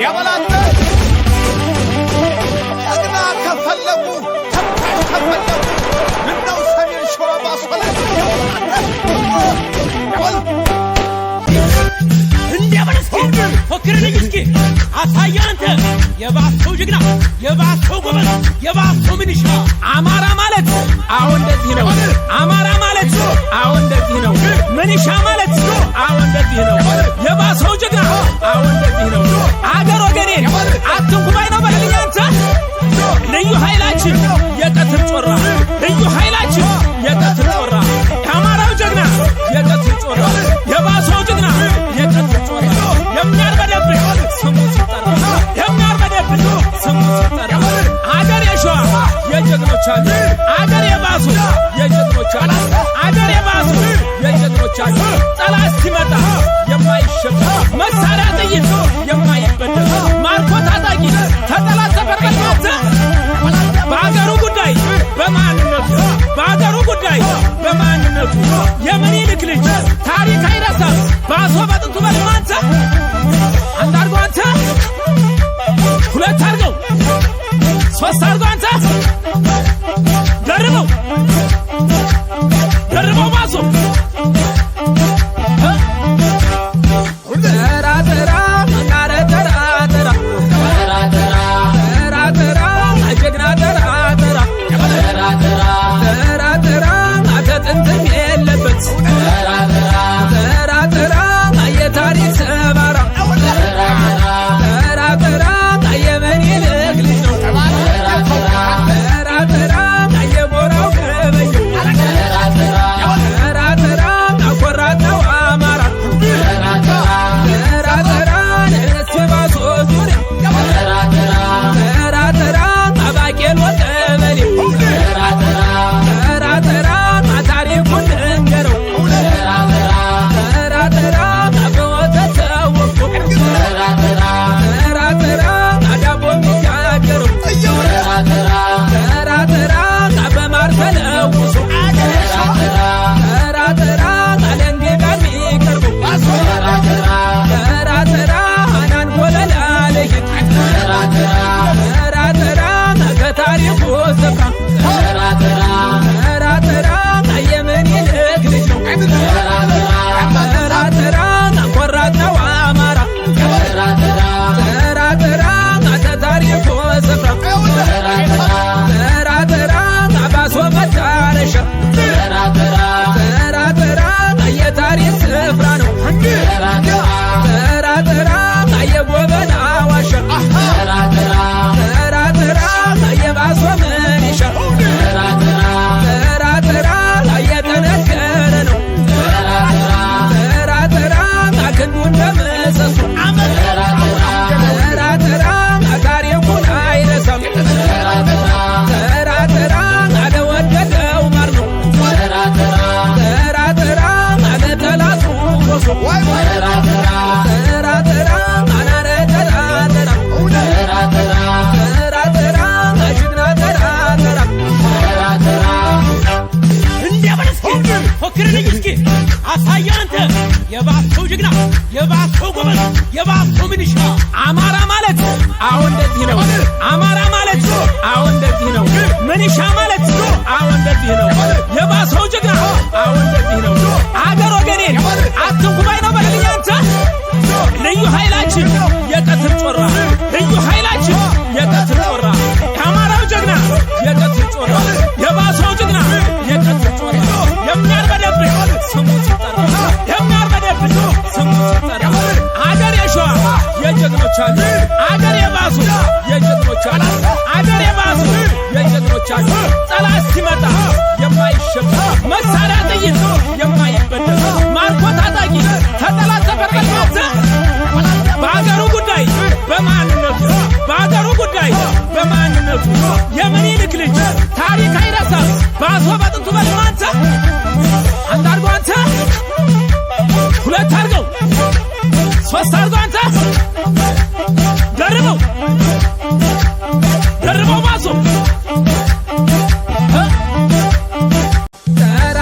ያበላተ አግና ከፈለጉ ከፈለጉ ምነው ሰሜን ሸዋ ባሰለ فكرني اسكي عطايا انت يا باصو جغنا يا باصو غبن يا باصو منشا عمارا مالت አሁን እንደዚህ ነው አማራ ማለት አሁን እንደዚህ ነው منشا ማለት አሁን እንደዚህ ነው የባሰው ጀግና አሁን እንደዚህ ነው አገር ወገኔን አትንኩባይ ነው በልኝ አንተ ልዩ ኃይላችን የቀትር ጮራ ልዩ ኃይላችን የቀትር ጮራ የአማራው ጀግና የቀትር ጮራ የባሰው ጀግና የቀትር ጮራ የሚያርበደብህ ስሙ ሲጠራ የሚያርበደብህ ስሙ ሲጠራ አገር የሸዋ የጀግኖች አሉ አገር የባሱ የጀግኖች አሉ አገር የባሱ የጀግኖች አሉ ጠላት ሲመጣ የማይሸበር መሳሪያ ጥይት የማይበደል ማርኮ ታጣቂ ተጠላት ተፈርቀት በአገሩ ጉዳይ በማንነቱ በአገሩ ጉዳይ በማንነቱ የምኒልክ ልጅ ታሪክ አይረሳም ባሶ በጥንቱ በልማንተ አንድ አርጎ አንተ ሁለት አርገው ሶስት አርጎ አንተ ደርበው ባሶ የባሰው ጀግና የባሰው ጎበዝ የባሰው ምንሻ አማራ ማለት አሁን እንደዚህ ነው አማራ ማለት አሁን እንደዚህ ነው ምንሻ ማለት አሁን እንደዚህ ነው የባሰው ጀግና አሁን እንደዚህ ነው አገር ወገኔን አትንኩባይ ነው በልኝ አንተ ልዩ ኃይላችን የቀትር ጮራ ልዩ ኃይላችን የቀትር ጮራ የአማራው ጀግና የቀትር ጮራ የባሰው ጀግና የቀትር ጮራ የሚያርበደብህ ስሙ ሲጠራ የሚያርበደብህ ስሙ ሲጠራ አገር የሸዋ የጀግኖች አሉ አገር የባሱ የጀግኖች አሉ አገር የባሱ የጀግኖች አሉ ጠላት ሲመጣ የማይሸበር መሳሪያ ጥይት የማይበደል ማርኮ ታጣቂ ተጠላት ተፈርቀት በአገሩ ጉዳይ በማንነቱ በአገሩ ጉዳይ በማንነቱ የምኒልክ ልጅ ታሪክ አይረሳም ባሶ በጥንቱ በልማንተ አንድ አርጎ አንተ ሁለት አርገው ሶስት አርጎ አንተ ደርበው ባሶ ተራ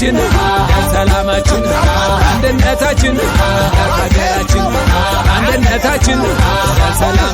ለሰላማችን ለሰላማችን አንድነታችን ለሀገራችን አንድነታችን ለሰላም